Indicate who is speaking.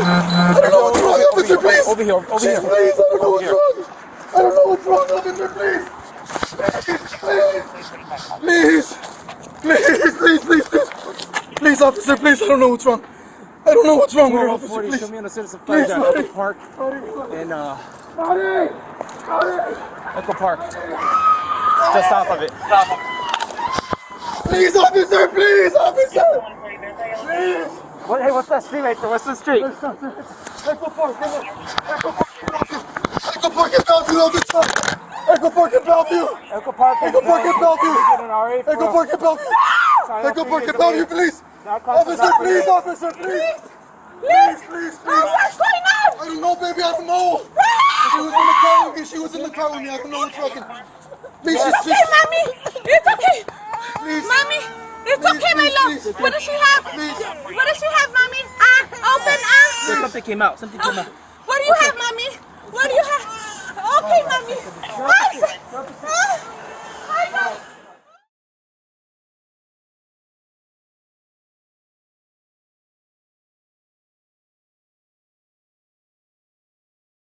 Speaker 1: I don't know what's wrong, officer, please.
Speaker 2: Over here.
Speaker 1: Please, I don't know what's wrong. I don't know what's wrong, officer, please. Please, officer, please, I don't know what's wrong. I don't know what's wrong with her, officer, please.
Speaker 2: Show me on the citizen flag at Echo Park and Echo Park. Just south of it.
Speaker 1: Please, officer, please, officer. Please.
Speaker 2: What, hey, what's that street right there? What's the street?
Speaker 1: Echo Park, come on. Echo Park in Bellevue, officer. Echo Park in Bellevue.
Speaker 2: Echo Park in
Speaker 1: Bellevue. Echo Park in Bellevue. Echo Park in Bellevue, please. Officer, please, officer, please. Please.
Speaker 3: What's going on?
Speaker 1: I don't know, baby, I don't know. She was in the car with me. I don't know what's wrong. Please,
Speaker 3: It's okay, mommy. It's okay.
Speaker 1: Please.
Speaker 3: Mommy, it's okay, my love.
Speaker 1: Please.
Speaker 3: What does she have?
Speaker 1: Please.
Speaker 3: What does she have, mommy? Open.
Speaker 2: Something came out.
Speaker 3: What do you have, mommy?